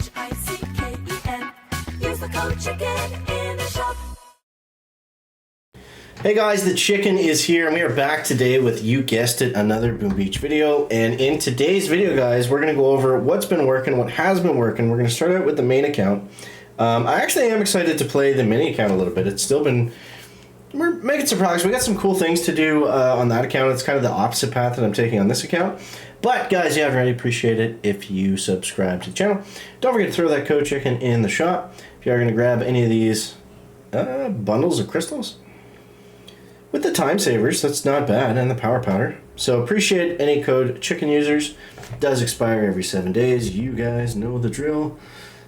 CHICKEN. Use the code CHICKEN in the shop. Hey guys, the chicken is here and we are back today with, you guessed it, another Boom Beach video. And in today's video, guys, we're going to go over what's been working, what has been working. We're going to start out with the main account. I actually am excited to play the mini account a little bit. It's still been, we're making some progress. We got some cool things to do on that account. It's kind of the opposite path that I'm taking on this account. But guys, yeah, I'd really appreciate it if you subscribe to the channel. Don't forget to throw that code chicken in the shop if you are going to grab any of these bundles of crystals. With the time savers, that's not bad, and the power powder. So appreciate any code chicken users. It does expire every 7 days. You guys know the drill.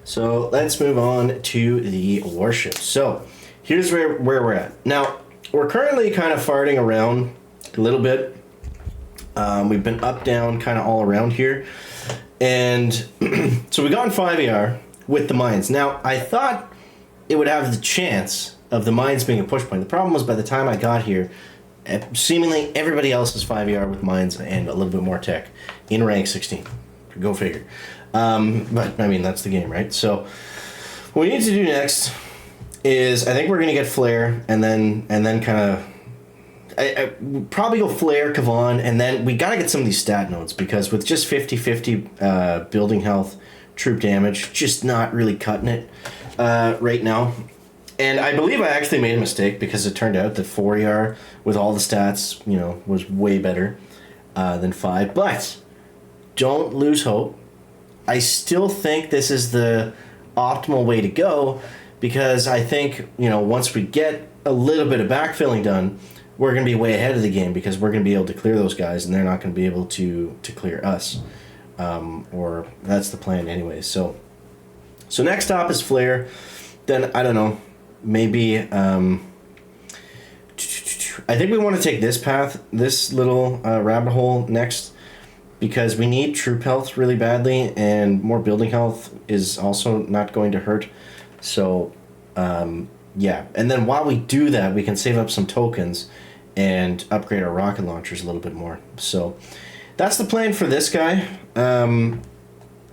So let's move on to the warships. So here's where we're at. Now, we're currently kind of farting around a little bit. We've been up, down, kind of all around here. And so we got in 5ER with the mines. Now, I thought it would have the chance of the mines being a push point. The problem was by the time I got here, seemingly everybody else is 5ER with mines and a little bit more tech in rank 16. Go figure. But I mean, that's the game, right? So what we need to do next is, I think we're gonna get Flare and then kind of I probably go Flare, Kavan, and then we gotta get some of these stat nodes, because with just 50-50 building health, troop damage, just not really cutting it right now. And I believe I actually made a mistake, because it turned out that 4ER with all the stats, you know, was way better than 5. But don't lose hope. I still think this is the optimal way to go, because I think, you know, once we get a little bit of backfilling done, we're going to be way ahead of the game, because we're going to be able to clear those guys and they're not going to be able to clear us. Or that's the plan anyway. So next stop is Flare. Then, I don't know, maybe I think we want to take this path, this little rabbit hole next, because we need troop health really badly, and more building health is also not going to hurt. So yeah, and then while we do that, we can save up some tokens and upgrade our rocket launchers a little bit more. So that's the plan for this guy.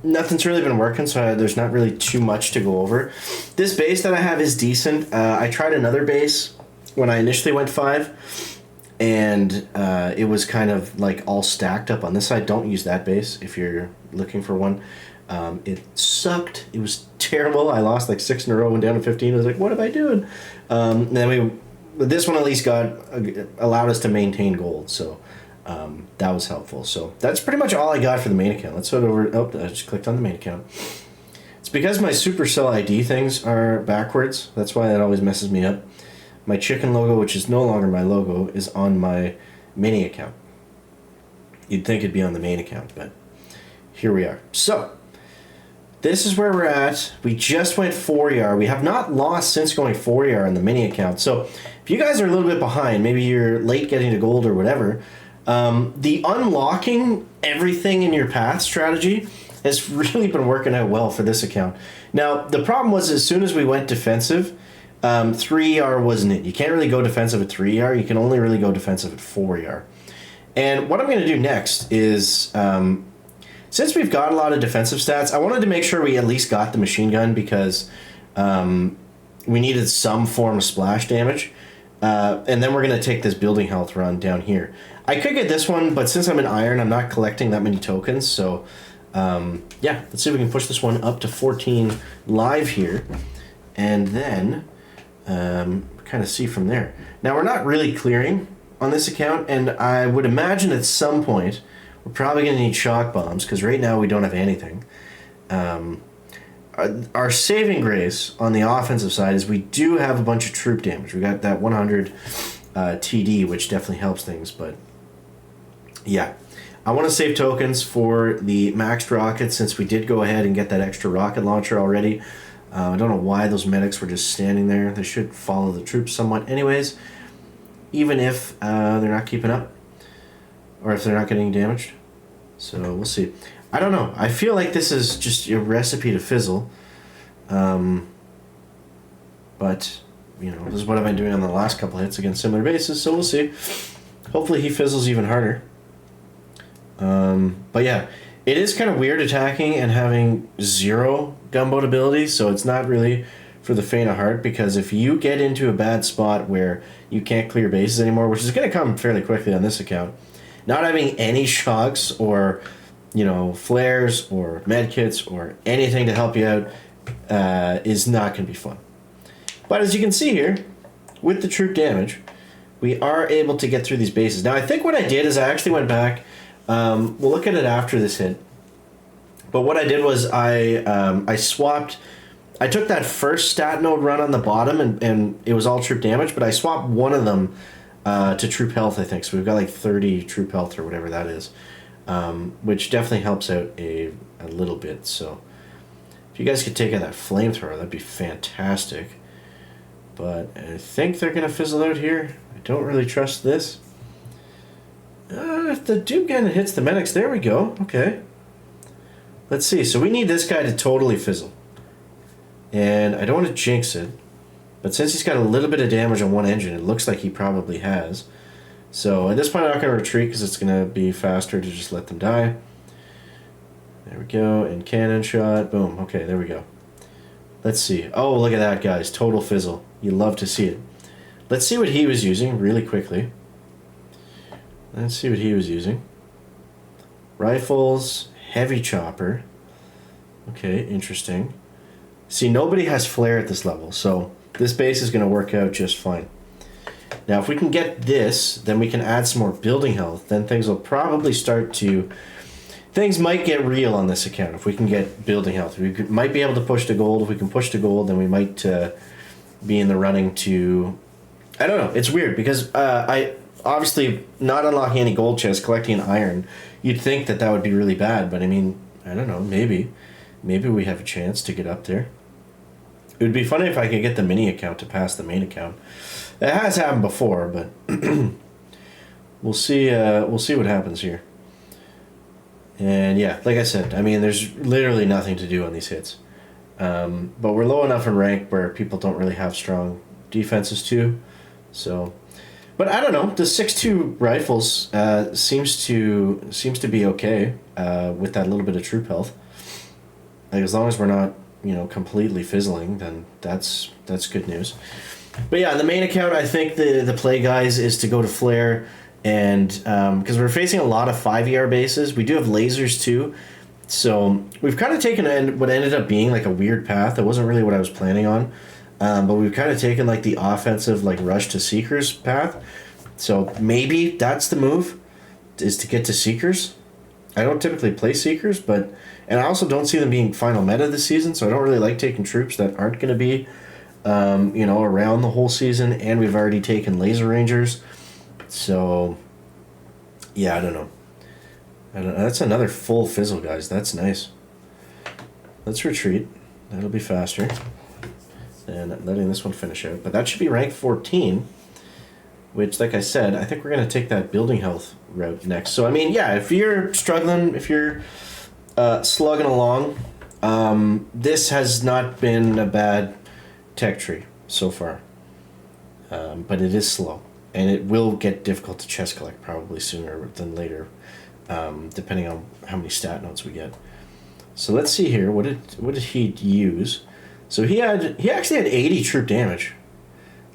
Nothing's really been working, so there's not really too much to go over. This base that I have is decent. I tried another base when I initially went 5, and it was kind of like all stacked up on this side. Don't use that base if you're looking for one. It sucked. It was terrible. I lost like 6 in a row and down to 15. I was like, what am I doing? Then this one at least allowed us to maintain gold, so that was helpful. So that's pretty much all I got for the main account. Let's head over. Oh, I just clicked on the main account. It's because my Supercell ID things are backwards. That's why that always messes me up. My chicken logo, which is no longer my logo, is on my mini account. You'd think it'd be on the main account, but here we are. So this is where we're at. We just went 4ER. We have not lost since going 4ER in the mini account. So if you guys are a little bit behind, maybe you're late getting to gold or whatever, the unlocking everything in your path strategy has really been working out well for this account. Now, the problem was, as soon as we went defensive, 3ER wasn't it. You can't really go defensive at 3ER. You can only really go defensive at 4ER. And what I'm going to do next is, since we've got a lot of defensive stats, I wanted to make sure we at least got the machine gun, because we needed some form of splash damage. And then we're going to take this building health run down here. I could get this one, but since I'm in iron, I'm not collecting that many tokens. So yeah, let's see if we can push this one up to 14 live here, and then kind of see from there. Now, we're not really clearing on this account, and I would imagine at some point we're probably going to need shock bombs, because right now we don't have anything. Our saving grace on the offensive side is we do have a bunch of troop damage. We got that 100 TD, which definitely helps things. But yeah, I want to save tokens for the maxed rockets, since we did go ahead and get that extra rocket launcher already. I don't know why those medics were just standing there. They should follow the troops somewhat anyways, even if they're not keeping up, or if they're not getting damaged. So we'll see. I don't know. I feel like this is just a recipe to fizzle. But, you know, this is what I've been doing on the last couple hits against similar bases, so we'll see. Hopefully he fizzles even harder. But yeah, It is kind of weird attacking and having 0 gunboat ability, so it's not really for the faint of heart, because if you get into a bad spot where you can't clear bases anymore, which is going to come fairly quickly on this account, not having any shocks or, you know, flares or medkits or anything to help you out is not going to be fun. But as you can see here, with the troop damage, we are able to get through these bases. Now, I think what I did is I actually went back. We'll look at it after this hit. But what I did was I swapped. I took that first stat node run on the bottom, and it was all troop damage, but I swapped one of them to troop health, I think. So we've got like 30 troop health or whatever that is, which definitely helps out a little bit. So if you guys could take out that flamethrower, that'd be fantastic. But I think they're going to fizzle out here. I don't really trust this. If the Doom Cannon hits the medics, there we go. Okay. Let's see. So we need this guy to totally fizzle. And I don't want to jinx it. But since he's got a little bit of damage on one engine, it looks like he probably has. So at this point I'm not going to retreat because it's going to be faster to just let them die. There we go. And cannon shot. Boom. Okay, there we go. Let's see. Oh, look at that, guys. Total fizzle. You love to see it. Let's see what he was using really quickly. Let's see what he was using. Rifles, heavy chopper. Okay, interesting. See, nobody has flare at this level, so this base is going to work out just fine. Now, if we can get this, then we can add some more building health. Then things will probably start to... Things might get real on this account if we can get building health. Might be able to push to gold. If we can push to gold, then we might be in the running to... I don't know. It's weird because I obviously not unlocking any gold chests, collecting iron. You'd think that that would be really bad, but I mean, I don't know. Maybe we have a chance to get up there. It would be funny if I could get the mini account to pass the main account. It has happened before, but we'll see. We'll see what happens here. And yeah, like I said, I mean, there's literally nothing to do on these hits. But we're low enough in rank where people don't really have strong defenses too. So, but I don't know. The 6.2 rifles seems to be okay with that little bit of troop health. Like as long as we're not, you know, completely fizzling, then that's good news. But yeah, on the main account, I think the play, guys, is to go to flare, and because we're facing a lot of 5ER bases, we do have lasers too. So we've kind of taken what ended up being like a weird path. It wasn't really what I was planning on, but we've kind of taken like the offensive like rush to seekers path. So maybe that's the move, is to get to seekers. I don't typically play seekers, and I also don't see them being final meta this season. So I don't really like taking troops that aren't going to be, you know, around the whole season. And we've already taken laser rangers, so yeah, I don't know. That's another full fizzle, guys. That's nice. Let's retreat. That'll be faster than letting this one finish out. But that should be rank 14, which, like I said, I think we're going to take that building health route next. So, I mean, yeah, if you're struggling, if you're slugging along, this has not been a bad tech tree so far. But it is slow. And it will get difficult to chest collect probably sooner than later. Depending on how many stat notes we get. So let's see here. What did he use? So he actually had 80 troop damage.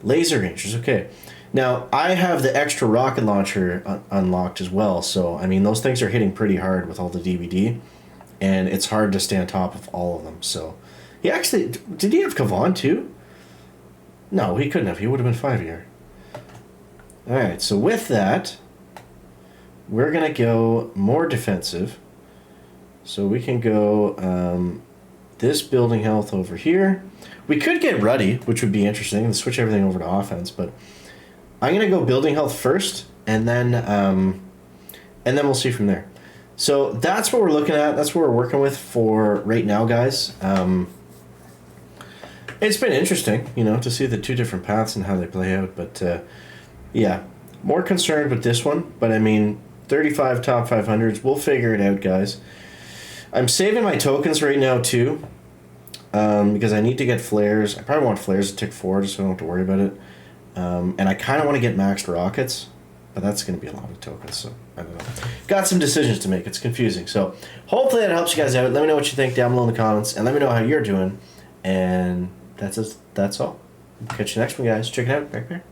Laser rangers. Okay. Now I have the extra rocket launcher unlocked as well. So I mean those things are hitting pretty hard with all the DVD, and it's hard to stay on top of all of them. So he actually did he have Kavan too? No, he couldn't have. He would have been 5-year. All right. So with that, we're going to go more defensive. So we can go this building health over here. We could get Ruddy, which would be interesting, and switch everything over to offense. But I'm going to go building health first, and then we'll see from there. So that's what we're looking at. That's what we're working with for right now, guys. It's been interesting, you know, to see the two different paths and how they play out. But yeah, more concerned with this one. But I mean, 35 top 500s. We'll figure it out, guys. I'm saving my tokens right now, too, because I need to get flares. I probably want flares to tick 4 just so I don't have to worry about it. And I kind of want to get maxed rockets. But that's going to be a lot of tokens, so I don't know. Got some decisions to make. It's confusing. So hopefully that helps you guys out. Let me know what you think down below in the comments, and let me know how you're doing. And that's all. Catch you next one, guys. Check it out. Back there.